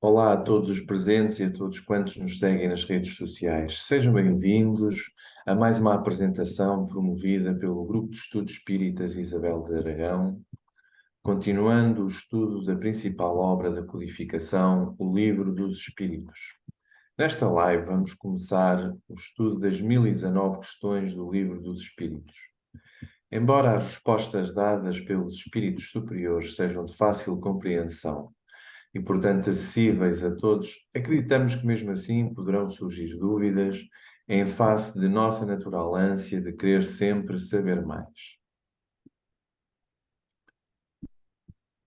Olá a todos os presentes e a todos quantos nos seguem nas redes sociais. Sejam bem-vindos a mais uma apresentação promovida pelo Grupo de Estudos Espíritas Isabel de Aragão, continuando o estudo da principal obra da codificação, o Livro dos Espíritos. Nesta live vamos começar o estudo das 1019 questões do Livro dos Espíritos. Embora as respostas dadas pelos espíritos superiores sejam de fácil compreensão e, portanto, acessíveis a todos, acreditamos que mesmo assim poderão surgir dúvidas em face de nossa natural ânsia de querer sempre saber mais.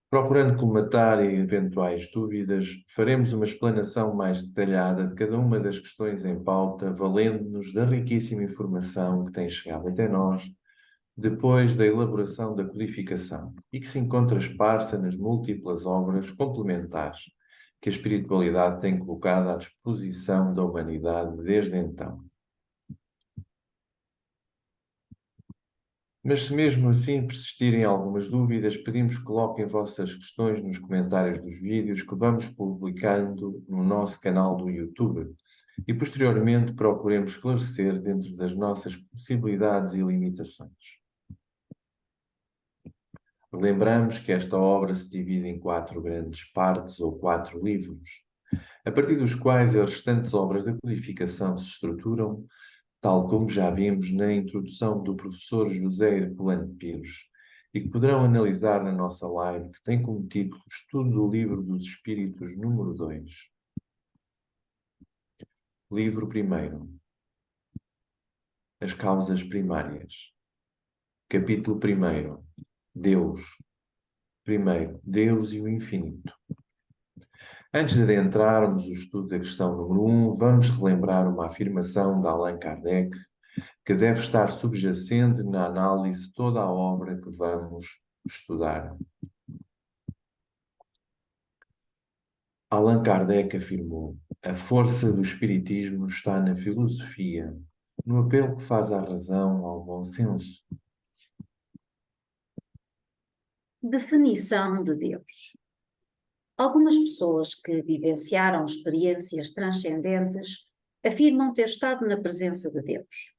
Procurando colmatar eventuais dúvidas, faremos uma explanação mais detalhada de cada uma das questões em pauta, valendo-nos da riquíssima informação que tem chegado até nós depois da elaboração da codificação e que se encontra esparsa nas múltiplas obras complementares que a espiritualidade tem colocado à disposição da humanidade desde então. Mas se mesmo assim persistirem algumas dúvidas, pedimos que coloquem vossas questões nos comentários dos vídeos que vamos publicando no nosso canal do YouTube e posteriormente procuremos esclarecer dentro das nossas possibilidades e limitações. Lembramos que esta obra se divide em 4 grandes partes ou 4 livros, a partir dos quais as restantes obras da codificação se estruturam, tal como já vimos na introdução do professor José Herculano Pires, e que poderão analisar na nossa live, que tem como título Estudo do Livro dos Espíritos, número 2. Livro 1. As causas primárias. Capítulo 1. Deus. Primeiro, Deus e o infinito. Antes de adentrarmos o estudo da questão número 1, vamos relembrar uma afirmação de Allan Kardec que deve estar subjacente na análise de toda a obra que vamos estudar. Allan Kardec afirmou: a força do espiritismo está na filosofia, no apelo que faz à razão, ao bom senso. Definição de Deus. Algumas pessoas que vivenciaram experiências transcendentes afirmam ter estado na presença de Deus.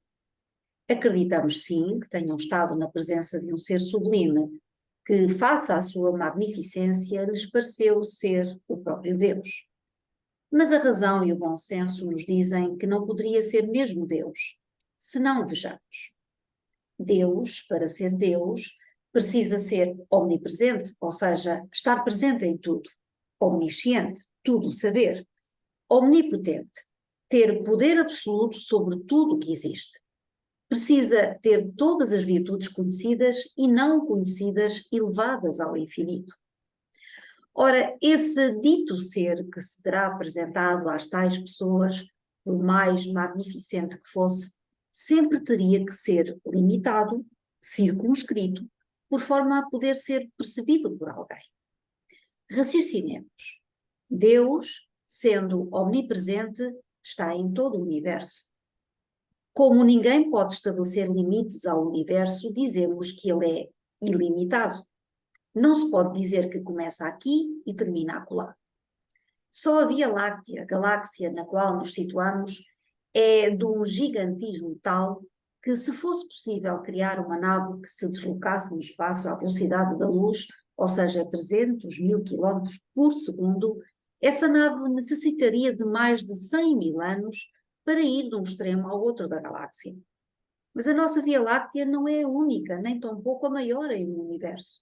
Acreditamos sim que tenham estado na presença de um ser sublime, que, face à sua magnificência, lhes pareceu ser o próprio Deus. Mas a razão e o bom senso nos dizem que não poderia ser mesmo Deus, se não o vejamos. Deus, para ser Deus, precisa ser omnipresente, ou seja, estar presente em tudo, omnisciente, tudo saber, omnipotente, ter poder absoluto sobre tudo o que existe. Precisa ter todas as virtudes conhecidas e não conhecidas elevadas ao infinito. Ora, esse dito ser que se terá apresentado às tais pessoas, por mais magnificente que fosse, sempre teria que ser limitado, circunscrito, por forma a poder ser percebido por alguém. Raciocinemos. Deus, sendo omnipresente, está em todo o universo. Como ninguém pode estabelecer limites ao universo, dizemos que ele é ilimitado. Não se pode dizer que começa aqui e termina acolá. Só a Via Láctea, a galáxia na qual nos situamos, é de um gigantismo tal que, se fosse possível criar uma nave que se deslocasse no espaço à velocidade da luz, ou seja, 300.000 km por segundo, essa nave necessitaria de mais de 100.000 anos para ir de um extremo ao outro da galáxia. Mas a nossa Via Láctea não é a única, nem tampouco a maior em um universo.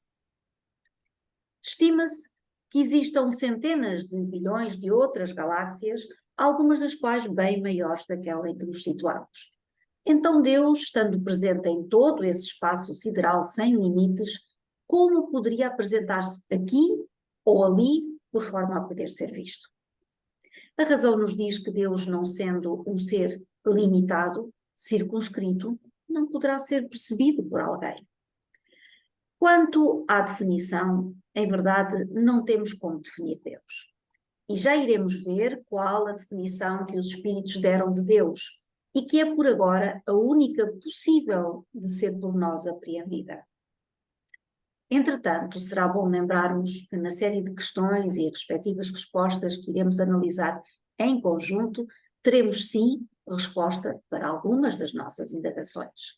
Estima-se que existam centenas de bilhões de outras galáxias, algumas das quais bem maiores daquela em que nos situamos. Então Deus, estando presente em todo esse espaço sideral sem limites, como poderia apresentar-se aqui ou ali, por forma a poder ser visto? A razão nos diz que Deus, não sendo um ser limitado, circunscrito, não poderá ser percebido por alguém. Quanto à definição, em verdade, não temos como definir Deus. E já iremos ver qual a definição que os espíritos deram de Deus, e que é por agora a única possível de ser por nós apreendida. Entretanto, será bom lembrarmos que na série de questões e as respectivas respostas que iremos analisar em conjunto, teremos sim resposta para algumas das nossas indagações.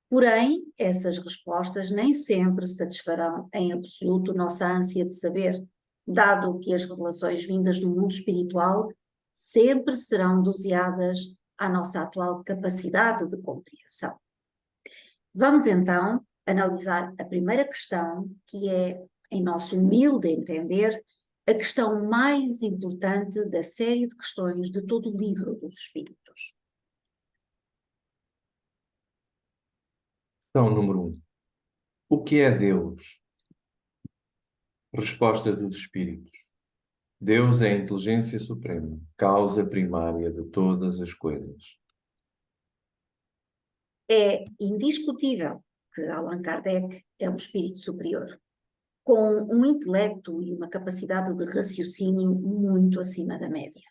Porém, essas respostas nem sempre satisfarão em absoluto nossa ânsia de saber, dado que as revelações vindas do mundo espiritual sempre serão doseadas à nossa atual capacidade de compreensão. Vamos então analisar a primeira questão, que é, em nosso humilde entender, a questão mais importante da série de questões de todo o livro dos Espíritos. Questão número 1. O que é Deus? Resposta dos Espíritos. Deus é a inteligência suprema, causa primária de todas as coisas. É indiscutível que Allan Kardec é um espírito superior, com um intelecto e uma capacidade de raciocínio muito acima da média.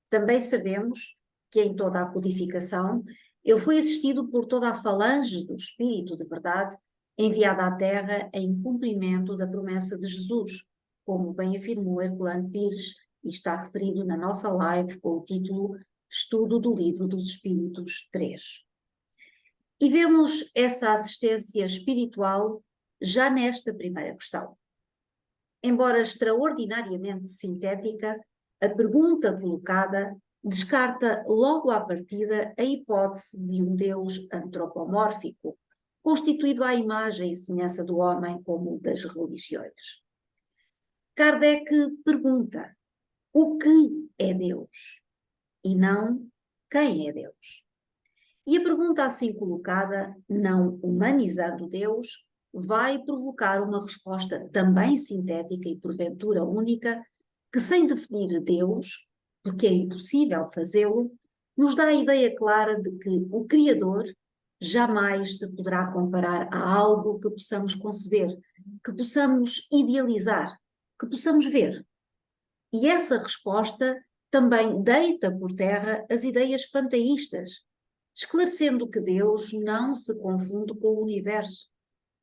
Também sabemos que em toda a codificação ele foi assistido por toda a falange do Espírito de verdade enviada à Terra em cumprimento da promessa de Jesus, como bem afirmou Herculano Pires e está referido na nossa live com o título Estudo do Livro dos Espíritos 3. E vemos essa assistência espiritual já nesta primeira questão. Embora extraordinariamente sintética, a pergunta colocada descarta logo à partida a hipótese de um Deus antropomórfico, constituído à imagem e semelhança do homem como das religiões. Kardec pergunta: o que é Deus? E não quem é Deus? E a pergunta assim colocada, não humanizando Deus, vai provocar uma resposta também sintética e porventura única, que sem definir Deus, porque é impossível fazê-lo, nos dá a ideia clara de que o Criador jamais se poderá comparar a algo que possamos conceber, que possamos idealizar, que possamos ver. E essa resposta também deita por terra as ideias panteístas, esclarecendo que Deus não se confunde com o universo,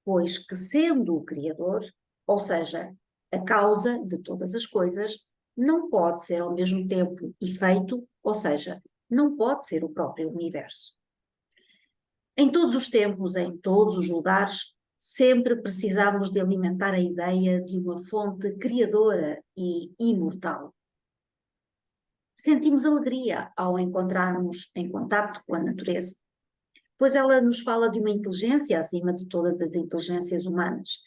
pois que sendo o Criador, ou seja, a causa de todas as coisas, não pode ser ao mesmo tempo efeito, ou seja, não pode ser o próprio universo. Em todos os tempos, em todos os lugares, sempre precisamos de alimentar a ideia de uma fonte criadora e imortal. Sentimos alegria ao encontrarmos em contacto com a natureza, pois ela nos fala de uma inteligência acima de todas as inteligências humanas,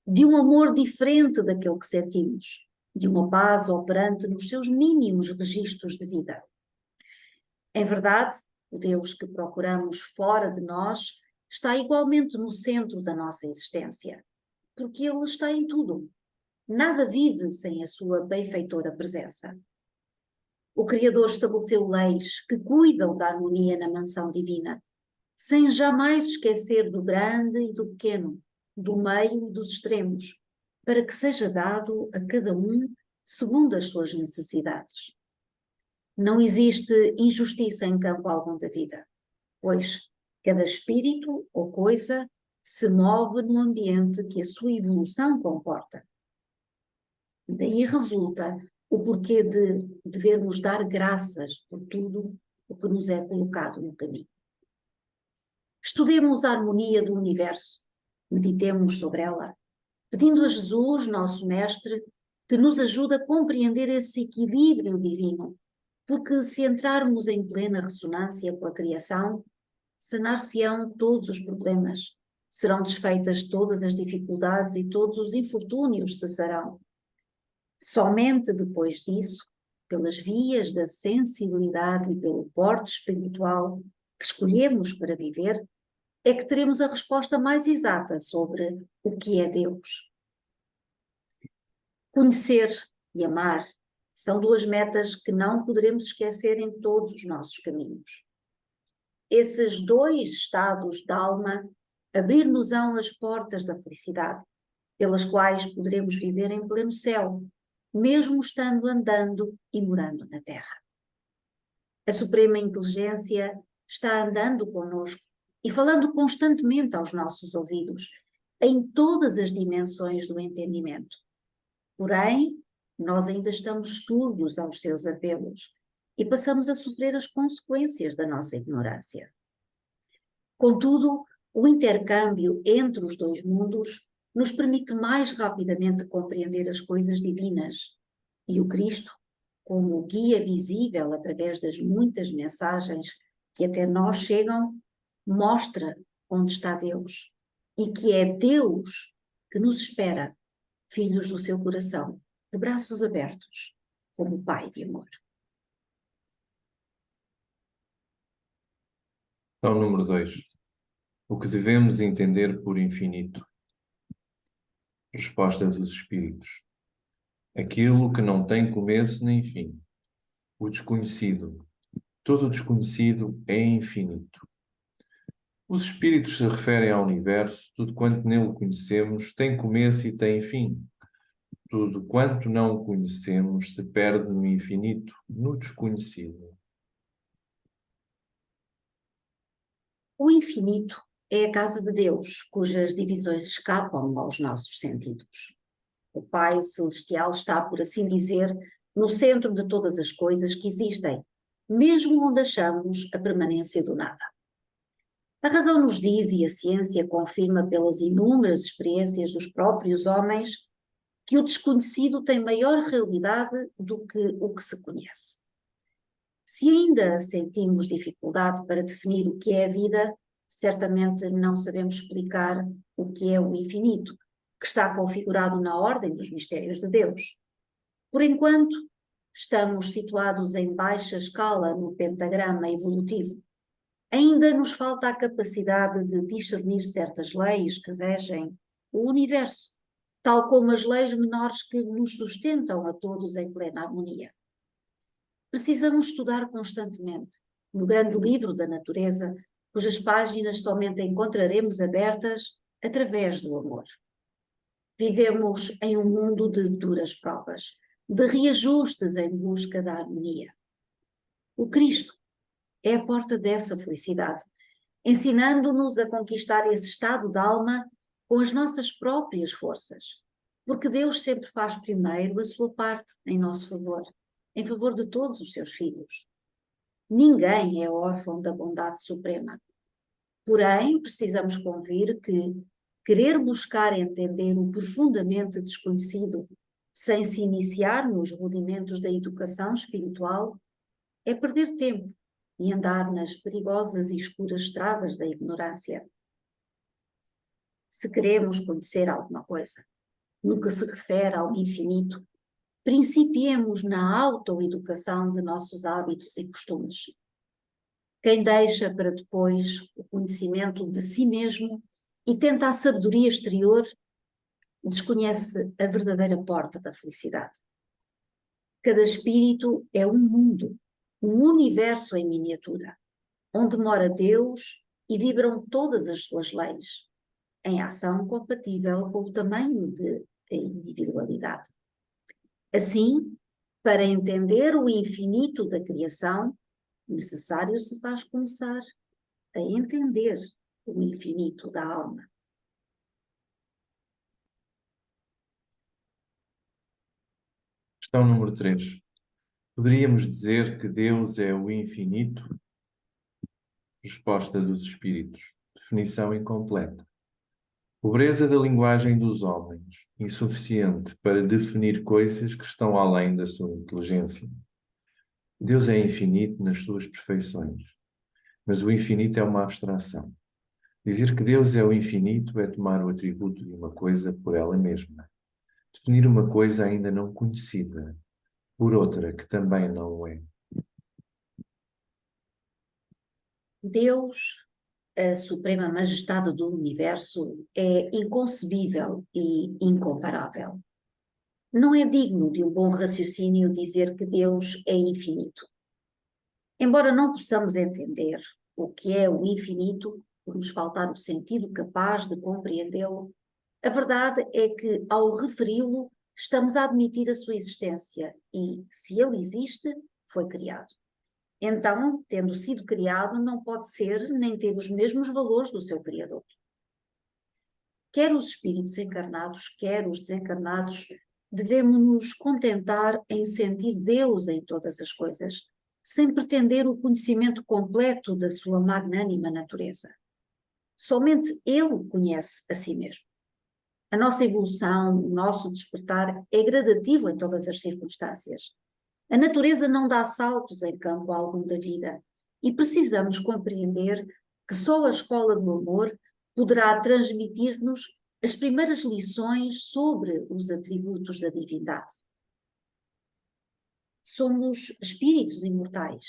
de um amor diferente daquele que sentimos, de uma paz operante nos seus mínimos registros de vida. Em verdade, o Deus que procuramos fora de nós está igualmente no centro da nossa existência, porque Ele está em tudo. Nada vive sem a sua benfeitora presença. O Criador estabeleceu leis que cuidam da harmonia na mansão divina, sem jamais esquecer do grande e do pequeno, do meio e dos extremos, para que seja dado a cada um segundo as suas necessidades. Não existe injustiça em campo algum da vida, pois cada espírito ou coisa se move no ambiente que a sua evolução comporta. Daí resulta o porquê de devermos dar graças por tudo o que nos é colocado no caminho. Estudemos a harmonia do universo, meditemos sobre ela, pedindo a Jesus, nosso Mestre, que nos ajude a compreender esse equilíbrio divino, porque se entrarmos em plena ressonância com a criação, sanar-se-ão todos os problemas, serão desfeitas todas as dificuldades e todos os infortúnios cessarão. Somente depois disso, pelas vias da sensibilidade e pelo porte espiritual que escolhemos para viver, é que teremos a resposta mais exata sobre o que é Deus. Conhecer e amar são duas metas que não poderemos esquecer em todos os nossos caminhos. Esses dois estados da alma abrir-nos-ão as portas da felicidade, pelas quais poderemos viver em pleno céu, mesmo estando andando e morando na Terra. A Suprema Inteligência está andando conosco e falando constantemente aos nossos ouvidos, em todas as dimensões do entendimento. Porém, nós ainda estamos surdos aos seus apelos e passamos a sofrer as consequências da nossa ignorância. Contudo, o intercâmbio entre os dois mundos nos permite mais rapidamente compreender as coisas divinas e o Cristo, como guia visível através das muitas mensagens que até nós chegam, mostra onde está Deus e que é Deus que nos espera, filhos do seu coração, de braços abertos, como Pai de amor. Questão número 2. O que devemos entender por infinito? Resposta dos Espíritos. Aquilo que não tem começo nem fim. O desconhecido. Todo o desconhecido é infinito. Os Espíritos se referem ao universo, tudo quanto nele conhecemos tem começo e tem fim. Tudo quanto não conhecemos se perde no infinito, no desconhecido. O infinito é a casa de Deus, cujas divisões escapam aos nossos sentidos. O Pai Celestial está, por assim dizer, no centro de todas as coisas que existem, mesmo onde achamos a permanência do nada. A razão nos diz, e a ciência confirma pelas inúmeras experiências dos próprios homens, que o desconhecido tem maior realidade do que o que se conhece. Se ainda sentimos dificuldade para definir o que é a vida, certamente não sabemos explicar o que é o infinito, que está configurado na ordem dos mistérios de Deus. Por enquanto, estamos situados em baixa escala no pentagrama evolutivo. Ainda nos falta a capacidade de discernir certas leis que regem o universo, tal como as leis menores que nos sustentam a todos em plena harmonia. Precisamos estudar constantemente, no grande livro da natureza, cujas páginas somente encontraremos abertas através do amor. Vivemos em um mundo de duras provas, de reajustes em busca da harmonia. O Cristo é a porta dessa felicidade, ensinando-nos a conquistar esse estado de alma com as nossas próprias forças, porque Deus sempre faz primeiro a sua parte em nosso favor, em favor de todos os seus filhos. Ninguém é órfão da bondade suprema. Porém, precisamos convir que querer buscar entender o profundamente desconhecido sem se iniciar nos rudimentos da educação espiritual é perder tempo e andar nas perigosas e escuras estradas da ignorância. Se queremos conhecer alguma coisa, no que se refere ao infinito, principiemos na autoeducação de nossos hábitos e costumes. Quem deixa para depois o conhecimento de si mesmo e tenta a sabedoria exterior, desconhece a verdadeira porta da felicidade. Cada espírito é um mundo, um universo em miniatura, onde mora Deus e vibram todas as suas leis, em ação compatível com o tamanho da individualidade. Assim, para entender o infinito da criação, necessário se faz começar a entender o infinito da alma. Questão número 3. Poderíamos dizer que Deus é o infinito? Resposta dos Espíritos. Definição incompleta. Pobreza da linguagem dos homens, insuficiente para definir coisas que estão além da sua inteligência. Deus é infinito nas suas perfeições, mas o infinito é uma abstração. Dizer que Deus é o infinito é tomar o atributo de uma coisa por ela mesma. Definir uma coisa ainda não conhecida por outra que também não o é. Deus, a suprema majestade do universo, é inconcebível e incomparável. Não é digno de um bom raciocínio dizer que Deus é infinito. Embora não possamos entender o que é o infinito, por nos faltar o sentido capaz de compreendê-lo, a verdade é que, ao referi-lo, estamos a admitir a sua existência e, se ele existe, foi criado. Então, tendo sido criado, não pode ser nem ter os mesmos valores do seu Criador. quer os espíritos encarnados, quer os desencarnados, devemos nos contentar em sentir Deus em todas as coisas, sem pretender o conhecimento completo da sua magnânima natureza. Somente Ele conhece a si mesmo. A nossa evolução, o nosso despertar é gradativo em todas as circunstâncias. A natureza não dá saltos em campo algum da vida e precisamos compreender que só a escola do amor poderá transmitir-nos as primeiras lições sobre os atributos da divindade. Somos espíritos imortais.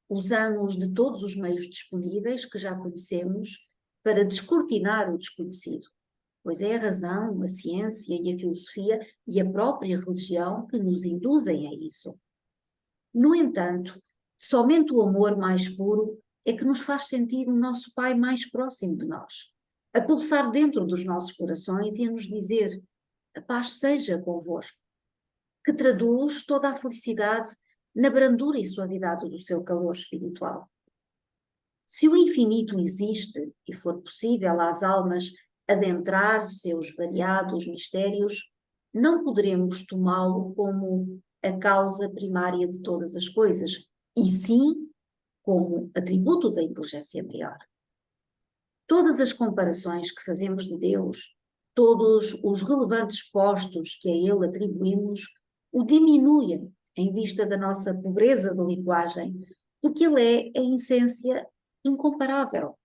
Usamos de todos os meios disponíveis que já conhecemos para descortinar o desconhecido, pois é a razão, a ciência e a filosofia e a própria religião que nos induzem a isso. No entanto, somente o amor mais puro é que nos faz sentir o nosso Pai mais próximo de nós, a pulsar dentro dos nossos corações e a nos dizer: a paz seja convosco, que traduz toda a felicidade na brandura e suavidade do seu calor espiritual. Se o infinito existe e for possível às almas adentrar seus variados mistérios, não poderemos tomá-lo como a causa primária de todas as coisas, e sim como atributo da inteligência maior. Todas as comparações que fazemos de Deus, todos os relevantes postos que a Ele atribuímos, o diminuem em vista da nossa pobreza de linguagem, porque Ele é, em essência, incomparável.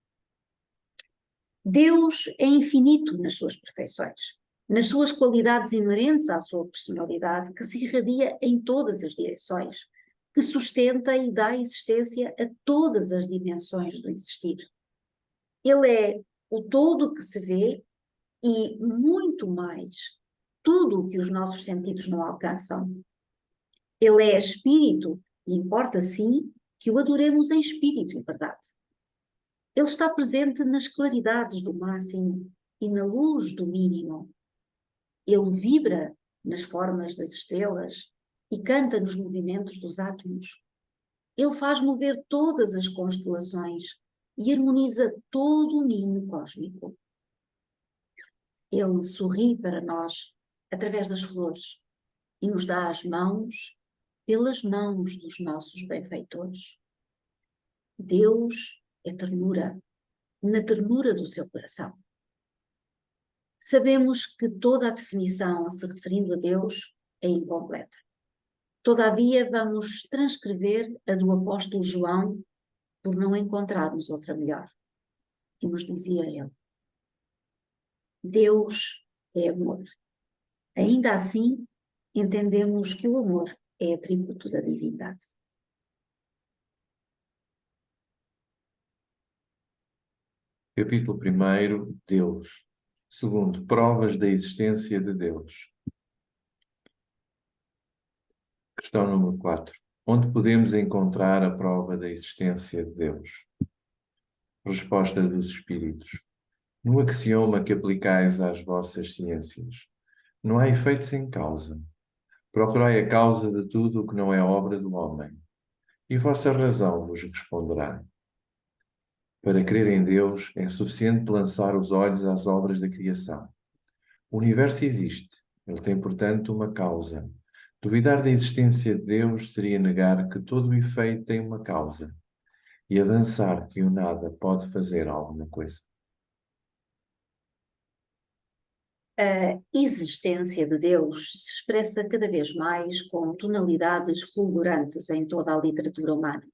Deus é infinito nas suas perfeições, nas suas qualidades inerentes à sua personalidade, que se irradia em todas as direções, que sustenta e dá existência a todas as dimensões do existir. Ele é o todo que se vê e, muito mais, tudo o que os nossos sentidos não alcançam. Ele é espírito e importa, sim, que o adoremos em espírito e verdade. Ele está presente nas claridades do máximo e na luz do mínimo. Ele vibra nas formas das estrelas e canta nos movimentos dos átomos. Ele faz mover todas as constelações e harmoniza todo o ninho cósmico. Ele sorri para nós através das flores e nos dá as mãos pelas mãos dos nossos benfeitores. Deus é ternura, na ternura do seu coração. Sabemos que toda a definição se referindo a Deus é incompleta. Todavia, vamos transcrever a do apóstolo João por não encontrarmos outra melhor. E nos dizia ele: Deus é amor. Ainda assim, entendemos que o amor é atributo da divindade. Capítulo 1, Deus. Segundo, provas da existência de Deus. Questão número 4. Onde podemos encontrar a prova da existência de Deus? Resposta dos Espíritos. No axioma que aplicais às vossas ciências. Não há efeito sem causa. Procurai a causa de tudo o que não é obra do homem, e vossa razão vos responderá. Para crer em Deus é suficiente lançar os olhos às obras da criação. O universo existe, ele tem, portanto, uma causa. Duvidar da existência de Deus seria negar que todo o efeito tem uma causa e avançar que o nada pode fazer alguma coisa. A existência de Deus se expressa cada vez mais com tonalidades fulgurantes em toda a literatura humana,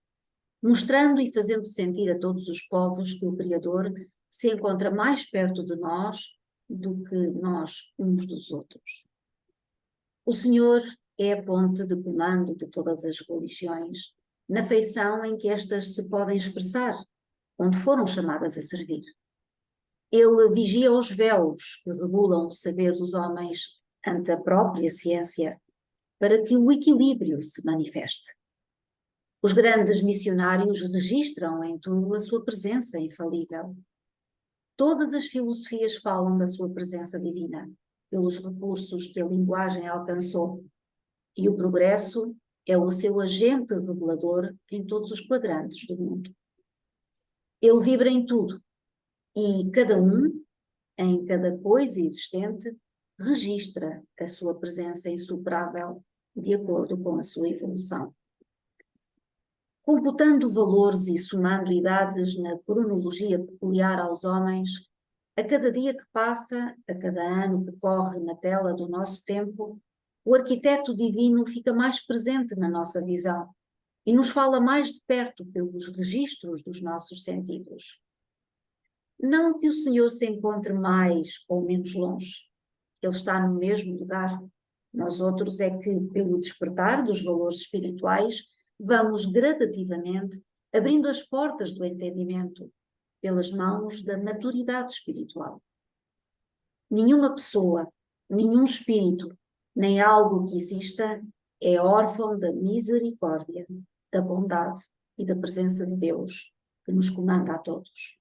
mostrando e fazendo sentir a todos os povos que o Criador se encontra mais perto de nós do que nós uns dos outros. O Senhor é a ponte de comando de todas as religiões, na feição em que estas se podem expressar, onde foram chamadas a servir. Ele vigia os véus que regulam o saber dos homens ante a própria ciência, para que o equilíbrio se manifeste. Os grandes missionários registram em tudo a sua presença infalível. Todas as filosofias falam da sua presença divina, pelos recursos que a linguagem alcançou, e o progresso é o seu agente revelador em todos os quadrantes do mundo. Ele vibra em tudo, e cada um, em cada coisa existente, registra a sua presença insuperável de acordo com a sua evolução. Computando valores e somando idades na cronologia peculiar aos homens, a cada dia que passa, a cada ano que corre na tela do nosso tempo, o arquiteto divino fica mais presente na nossa visão e nos fala mais de perto pelos registros dos nossos sentidos. Não que o Senhor se encontre mais ou menos longe, Ele está no mesmo lugar. Nós outros é que, pelo despertar dos valores espirituais, vamos gradativamente abrindo as portas do entendimento pelas mãos da maturidade espiritual. Nenhuma pessoa, nenhum espírito, nem algo que exista é órfão da misericórdia, da bondade e da presença de Deus que nos comanda a todos.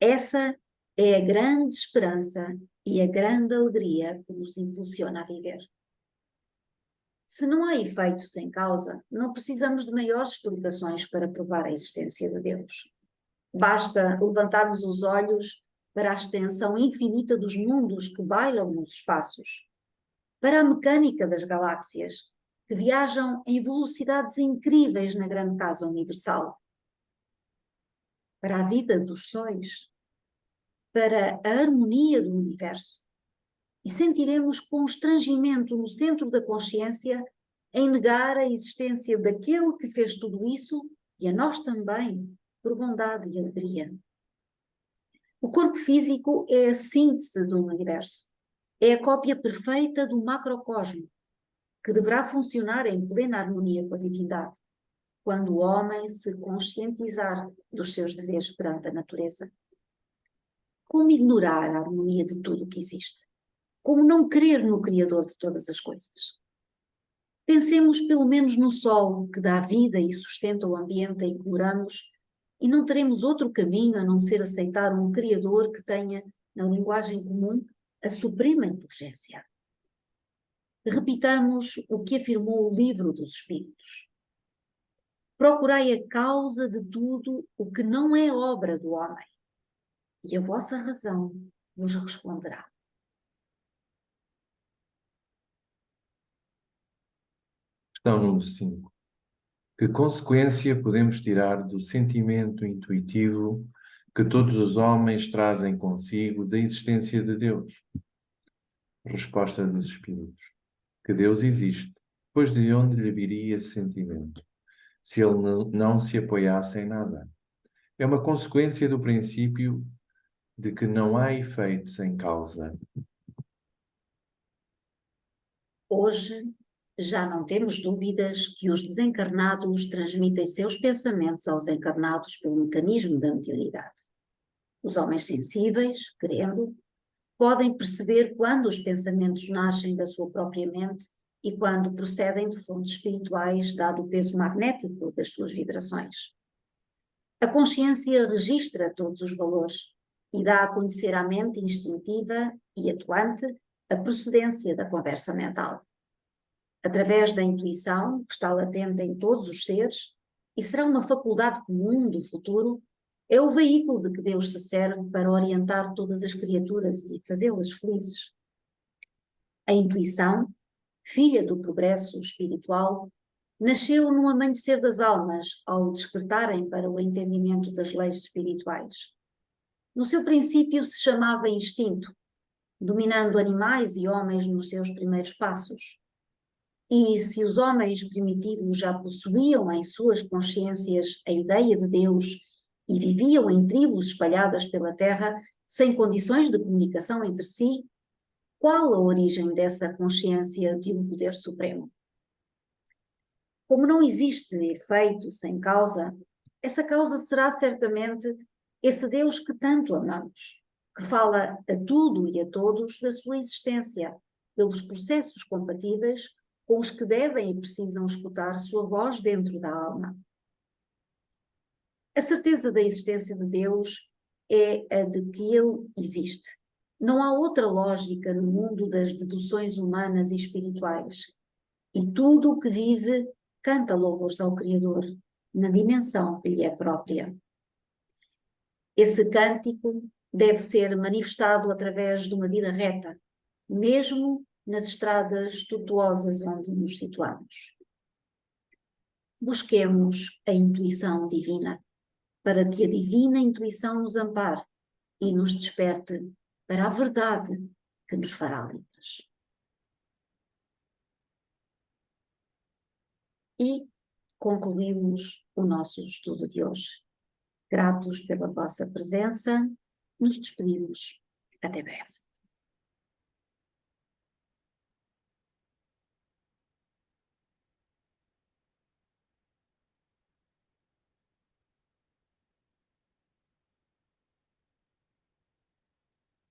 Essa é a grande esperança e a grande alegria que nos impulsiona a viver. Se não há efeito sem causa, não precisamos de maiores explicações para provar a existência de Deus. Basta levantarmos os olhos para a extensão infinita dos mundos que bailam nos espaços, para a mecânica das galáxias, que viajam em velocidades incríveis na grande casa universal, para a vida dos sóis, para a harmonia do universo. E sentiremos constrangimento no centro da consciência em negar a existência daquele que fez tudo isso e a nós também, por bondade e alegria. O corpo físico é a síntese do universo. É a cópia perfeita do macrocosmo, que deverá funcionar em plena harmonia com a divindade, quando o homem se conscientizar dos seus deveres perante a natureza. Como ignorar a harmonia de tudo o que existe? Como não crer no Criador de todas as coisas? Pensemos pelo menos no Sol, que dá vida e sustenta o ambiente em que moramos, e não teremos outro caminho a não ser aceitar um Criador que tenha, na linguagem comum, a suprema inteligência. Repitamos o que afirmou o Livro dos Espíritos. Procurai a causa de tudo o que não é obra do homem, e a vossa razão vos responderá. Questão número 5. Que consequência podemos tirar do sentimento intuitivo que todos os homens trazem consigo da existência de Deus? Resposta dos Espíritos. Que Deus existe, pois de onde lhe viria esse sentimento, se ele não se apoiasse em nada? É uma consequência do princípio de que não há efeito sem causa. Hoje, já não temos dúvidas que os desencarnados transmitem seus pensamentos aos encarnados pelo mecanismo da mediunidade. Os homens sensíveis, querendo, podem perceber quando os pensamentos nascem da sua própria mente e quando procedem de fontes espirituais, dado o peso magnético das suas vibrações. A consciência registra todos os valores e dá a conhecer à mente instintiva e atuante a procedência da conversa mental. Através da intuição, que está latente em todos os seres, e será uma faculdade comum do futuro, é o veículo de que Deus se serve para orientar todas as criaturas e fazê-las felizes. A intuição, filha do progresso espiritual, nasceu no amanhecer das almas ao despertarem para o entendimento das leis espirituais. No seu princípio se chamava instinto, dominando animais e homens nos seus primeiros passos. E se os homens primitivos já possuíam em suas consciências a ideia de Deus e viviam em tribos espalhadas pela terra, sem condições de comunicação entre si, qual a origem dessa consciência de um poder supremo? Como não existe efeito sem causa, essa causa será certamente esse Deus que tanto amamos, que fala a tudo e a todos da sua existência, pelos processos compatíveis com os que devem e precisam escutar sua voz dentro da alma. A certeza da existência de Deus é a de que Ele existe. Não há outra lógica no mundo das deduções humanas e espirituais. E tudo o que vive canta louvores ao Criador, na dimensão que lhe é própria. Esse cântico deve ser manifestado através de uma vida reta, mesmo nas estradas tortuosas onde nos situamos. Busquemos a intuição divina, para que a divina intuição nos ampare e nos desperte para a verdade que nos fará livres. E concluímos o nosso estudo de hoje. Gratos pela vossa presença, nos despedimos. Até breve.